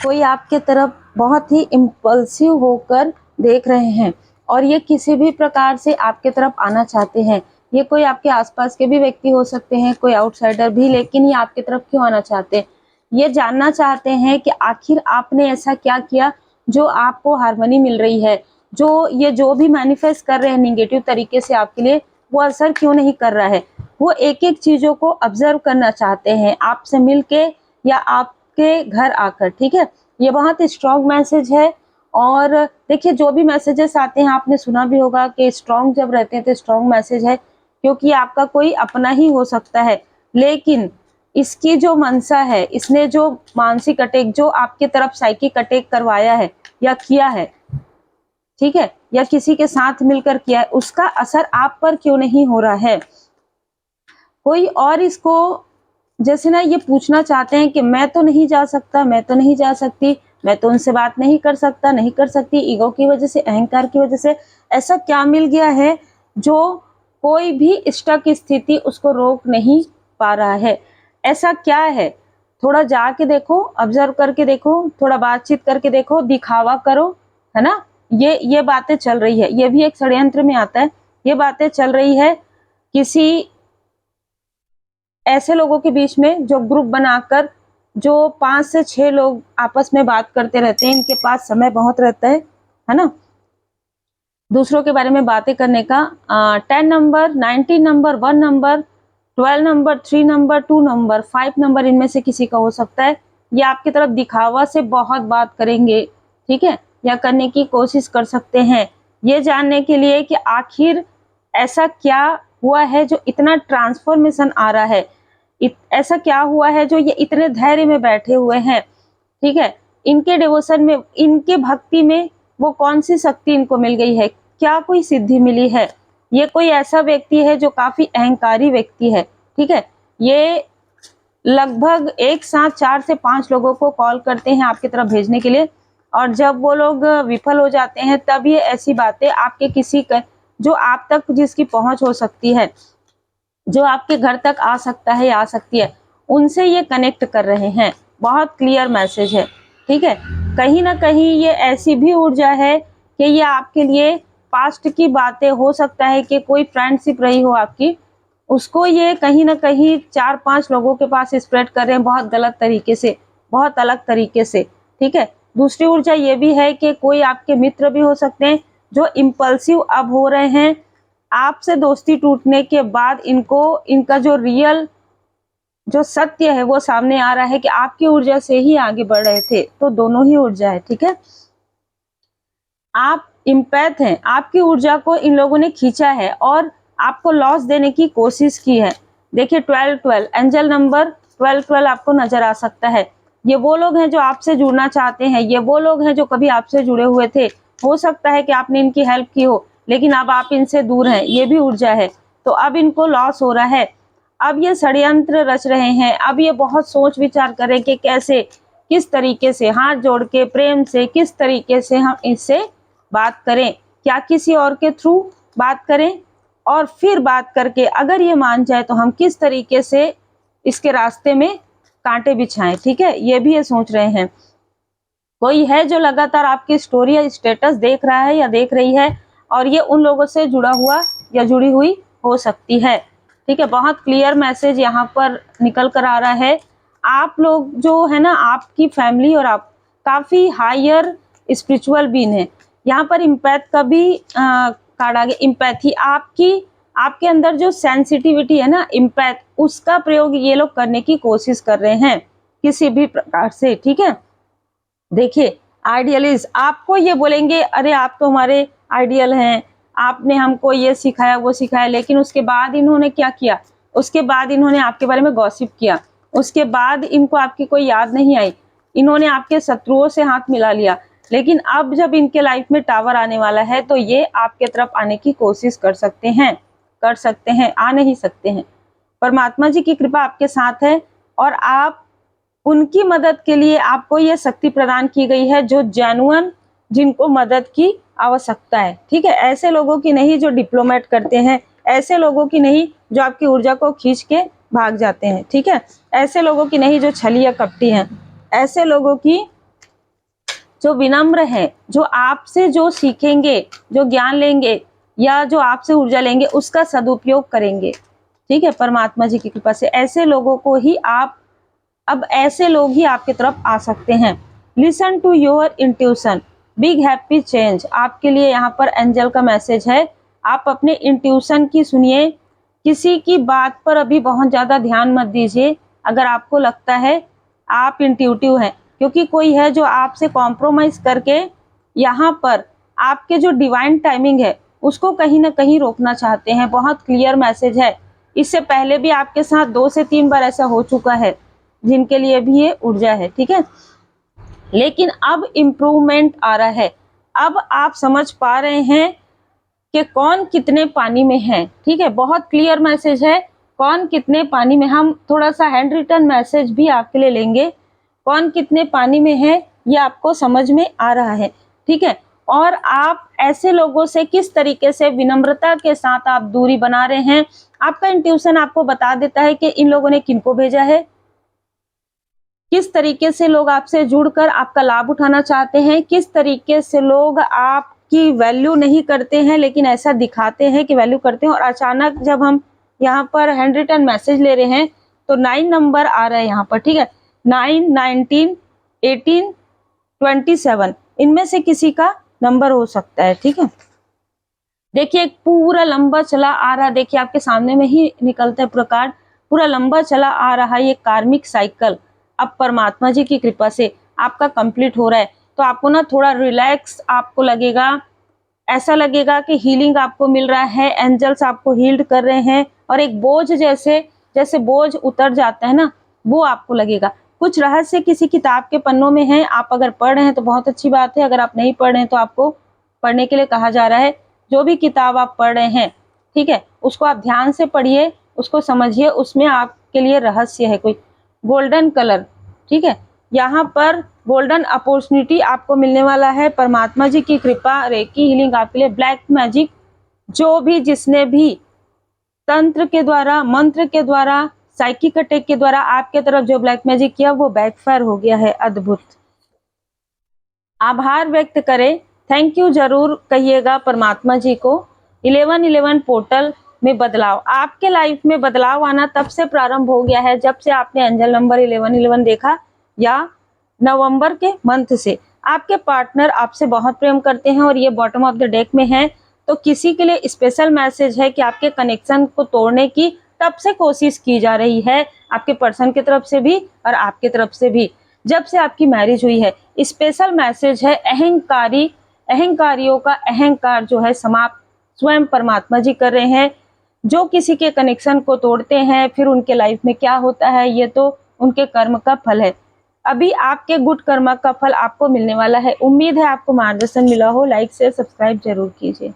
कोई आपके तरफ बहुत ही इम्पल्सिव होकर देख रहे हैं और ये किसी भी प्रकार से आपके तरफ आना चाहते हैं। ये कोई आपके आसपास के भी व्यक्ति हो सकते हैं, कोई आउटसाइडर भी, लेकिन ये आपकी तरफ क्यों आना चाहते हैं? ये जानना चाहते हैं कि आखिर आपने ऐसा क्या किया जो आपको हार्मनी मिल रही है, जो भी मैनिफेस्ट कर रहे हैं नेगेटिव तरीके से आपके लिए, वो असर क्यों नहीं कर रहा है। वो एक एक चीजों को ऑब्जर्व करना चाहते हैं आपसे मिलके या आपके घर आकर। ठीक है, ये बहुत स्ट्रॉन्ग मैसेज है। और देखिए, जो भी मैसेजेस आते हैं, आपने सुना भी होगा कि स्ट्रॉन्ग जब रहते हैं तो स्ट्रॉन्ग मैसेज है, क्योंकि आपका कोई अपना ही हो सकता है, लेकिन इसकी जो मनसा है, इसने जो मानसिक अटैक, जो आपके तरफ साइकिक अटैक करवाया है या किया है, ठीक है, या किसी के साथ मिलकर किया है, उसका असर आप पर क्यों नहीं हो रहा है। कोई और इसको जैसे ना ये पूछना चाहते हैं कि मैं तो नहीं जा सकता, मैं तो नहीं जा सकती, मैं तो उनसे बात नहीं कर सकता, नहीं कर सकती, ईगो की वजह से, अहंकार की वजह से ऐसा क्या मिल गया है जो कोई भी स्टक स्थिति उसको रोक नहीं पा रहा है। ऐसा क्या है, थोड़ा जाके देखो, ऑब्जर्व करके देखो, थोड़ा बातचीत करके देखो, दिखावा करो, है ना। ये बातें चल रही है, ये भी एक षड्यंत्र में आता है। ये बातें चल रही है किसी ऐसे लोगों के बीच में जो ग्रुप बनाकर, जो 5 से 6 लोग आपस में बात करते रहते हैं, इनके पास समय बहुत रहता है ना, दूसरों के बारे में बातें करने का। 10 number, 19 number, 1 number, 12 number, 3 number, 2 number, 5 number, इनमें से किसी का हो सकता है। ये आपकी तरफ दिखावा से बहुत बात करेंगे, ठीक है, या करने की कोशिश कर सकते हैं, ये जानने के लिए कि आखिर ऐसा क्या हुआ है जो इतना ट्रांसफॉर्मेशन आ रहा है, ऐसा क्या हुआ है जो ये इतने धैर्य में बैठे हुए हैं। ठीक है, इनके डिवोशन में, इनके भक्ति में वो कौन सी शक्ति इनको मिल गई है, क्या कोई सिद्धि मिली है। ये कोई ऐसा व्यक्ति है जो काफी अहंकारी व्यक्ति है। ठीक है, ये लगभग एक साथ 4 से 5 लोगों को कॉल करते हैं आपकी तरफ भेजने के लिए, और जब वो लोग विफल हो जाते हैं तब ये ऐसी बातें आपके किसी का, जो आप तक जिसकी पहुंच हो सकती है, जो आपके घर तक आ सकता है या आ सकती है, उनसे ये कनेक्ट कर रहे हैं। बहुत क्लियर मैसेज है। ठीक है, कहीं ना कहीं ये ऐसी भी ऊर्जा है कि ये आपके लिए पास्ट की बातें, हो सकता है कि कोई फ्रेंडशिप रही हो आपकी, उसको ये कहीं ना कहीं 4-5 लोगों के पास स्प्रेड कर रहे हैं, बहुत गलत तरीके से, बहुत अलग तरीके से। ठीक है, दूसरी ऊर्जा ये भी है कि कोई आपके मित्र भी हो सकते हैं जो इम्पल्सिव अब हो रहे हैं। आपसे दोस्ती टूटने के बाद इनको, इनका जो रियल, जो सत्य है वो सामने आ रहा है कि आपकी ऊर्जा से ही आगे बढ़ रहे थे। तो दोनों ही ऊर्जा है। ठीक है, आप इम्पैथ हैं, आपकी ऊर्जा को इन लोगों ने खींचा है और आपको लॉस देने की कोशिश की है। देखिए 12-12 एंजल नंबर 12-12 आपको नजर आ सकता है। ये वो लोग हैं जो आपसे जुड़ना चाहते हैं, ये वो लोग हैं जो कभी आपसे जुड़े हुए थे। हो सकता है कि आपने इनकी हेल्प की हो, लेकिन अब आप इनसे दूर हैं, ये भी ऊर्जा है। तो अब इनको लॉस हो रहा है, अब ये षड्यंत्र रच रहे हैं, अब ये बहुत सोच विचार करें कि कैसे, किस तरीके से, हाथ जोड़ के प्रेम से किस तरीके से हम इससे बात करें, क्या किसी और के थ्रू बात करें, और फिर बात करके अगर ये मान जाए तो हम किस तरीके से इसके रास्ते में कांटे बिछाएं। ठीक है, ये भी ये सोच रहे हैं। कोई है जो लगातार आपकी स्टोरी या स्टेटस देख रहा है या देख रही है, और ये उन लोगों से जुड़ा हुआ या जुड़ी हुई हो सकती है। ठीक है, बहुत क्लियर मैसेज यहाँ पर निकल कर आ रहा है। आप लोग जो है ना, आपकी फैमिली और आप काफी हायर स्पिरिचुअल बीइंग है। यहाँ पर इम्पैथ का भी कार्ड आ गया, इम्पैथी, आपके अंदर जो सेंसिटिविटी है ना, इम्पैथ, उसका प्रयोग ये लोग करने की कोशिश कर रहे हैं किसी भी प्रकार से। ठीक है, देखिए आइडियलिस्ट आपको ये बोलेंगे, अरे आप तो हमारे आइडियल हैं, आपने हमको ये सिखाया वो सिखाया, लेकिन उसके बाद इन्होंने क्या किया, उसके बाद इन्होंने आपके बारे में गॉसिप किया, उसके बाद इनको आपकी कोई याद नहीं आई, इन्होंने आपके शत्रुओं से हाथ मिला लिया। लेकिन अब जब इनके लाइफ में टावर आने वाला है तो ये आपके तरफ आने की कोशिश कर सकते हैं, आ नहीं सकते हैं। परमात्मा जी की कृपा आपके साथ है और आप उनकी मदद के लिए, आपको ये शक्ति प्रदान की गई है जो जेन्युइन, जिनको मदद की आवश्यकता है। ठीक है, ऐसे लोगों की नहीं जो डिप्लोमेट करते हैं, ऐसे लोगों की नहीं जो आपकी ऊर्जा को खींच के भाग जाते हैं। ठीक है, ऐसे लोगों की नहीं जो छलिया कपटी हैं, ऐसे लोगों की जो विनम्र हैं, जो आपसे जो सीखेंगे, जो ज्ञान लेंगे या जो आपसे ऊर्जा लेंगे, उसका सदुपयोग करेंगे। ठीक है, परमात्मा जी की कृपा से ऐसे लोगों को ही आप, अब ऐसे लोग ही आपकी तरफ आ सकते हैं। Listen to your intuition, big happy change. आपके लिए यहाँ पर एंजल का मैसेज है, आप अपने इंट्यूशन की सुनिए, किसी की बात पर अभी बहुत ज़्यादा ध्यान मत दीजिए। अगर आपको लगता है आप इंट्यूटिव हैं, क्योंकि कोई है जो आपसे कॉम्प्रोमाइज़ करके यहाँ पर आपके जो डिवाइन टाइमिंग है उसको कहीं ना कहीं रोकना चाहते हैं। बहुत क्लियर मैसेज है, इससे पहले भी आपके साथ 2 से 3 बार ऐसा हो चुका है, जिनके लिए भी ये ऊर्जा है। ठीक है, लेकिन अब इम्प्रूवमेंट आ रहा है, अब आप समझ पा रहे हैं कि कौन कितने पानी में है। ठीक है, बहुत क्लियर मैसेज है, कौन कितने पानी में। हम थोड़ा सा हैंड रिटन मैसेज भी आपके लिए लेंगे, कौन कितने पानी में है ये आपको समझ में आ रहा है। ठीक है, और आप ऐसे लोगों से किस तरीके से विनम्रता के साथ आप दूरी बना रहे हैं। आपका इंट्यूशन आपको बता देता है कि इन लोगों ने किनको भेजा है, किस तरीके से लोग आपसे जुड़कर आपका लाभ उठाना चाहते हैं, किस तरीके से लोग आपकी वैल्यू नहीं करते हैं लेकिन ऐसा दिखाते हैं कि वैल्यू करते हैं। और अचानक जब हम यहाँ पर हैंड रिटन मैसेज ले रहे हैं तो 9 नंबर आ रहा है यहाँ पर। ठीक है, 9, 19, 18, 27, इनमें से किसी का नंबर हो सकता है। ठीक है, देखिए एक पूरा लंबा चला आ रहा, देखिए आपके सामने में ही निकलता है प्रकार, पूरा लंबा चला आ रहा है ये कार्मिक साइकिल। अब परमात्मा जी की कृपा से आपका कंप्लीट हो रहा है, तो आपको ना थोड़ा रिलैक्स आपको लगेगा, ऐसा लगेगा कि हीलिंग आपको मिल रहा है, एंजल्स आपको हील्ड कर रहे हैं, और एक बोझ जैसे बोझ उतर जाता है ना, वो आपको लगेगा। कुछ रहस्य किसी किताब के पन्नों में है, आप अगर पढ़ रहे हैं तो बहुत अच्छी बात है, अगर आप नहीं पढ़ रहे हैं तो आपको पढ़ने के लिए कहा जा रहा है। जो भी किताब आप पढ़ रहे हैं, ठीक है, उसको आप ध्यान से पढ़िए, उसको समझिए, उसमें आपके लिए रहस्य है कोई। गोल्डन कलर, ठीक है, यहाँ पर गोल्डन अपॉर्चुनिटी आपको मिलने वाला है, परमात्मा जी की कृपा, रेकी हीलिंग आपके लिए। ब्लैक मैजिक, जो भी जिसने भी तंत्र के द्वारा, मंत्र के द्वारा, साइकिक अटैक के द्वारा आपके तरफ जो ब्लैक मैजिक किया वो बैकफायर हो गया है। अद्भुत, आभार व्यक्त करें, थैंक यू जरूर कहिएगा परमात्मा जी को। 1111 पोर्टल में बदलाव, आपके लाइफ में बदलाव आना तब से प्रारंभ हो गया है जब से आपने एंजल नंबर 1111 देखा, या नवंबर के मंथ से। आपके पार्टनर आपसे बहुत प्रेम करते हैं और ये बॉटम ऑफ द डेक में है, तो किसी के लिए स्पेशल मैसेज है कि आपके कनेक्शन को तोड़ने की तब से कोशिश की जा रही है, आपके पर्सन की तरफ से भी और आपके तरफ से भी, जब से आपकी मैरिज हुई है। स्पेशल मैसेज है, अहंकारियों का अहंकार जो है समाप्त स्वयं परमात्मा जी कर रहे हैं। जो किसी के कनेक्शन को तोड़ते हैं फिर उनके लाइफ में क्या होता है, ये तो उनके कर्म का फल है। अभी आपके गुड कर्म का फल आपको मिलने वाला है। उम्मीद है आपको मार्गदर्शन मिला हो। लाइक से सब्सक्राइब जरूर कीजिए।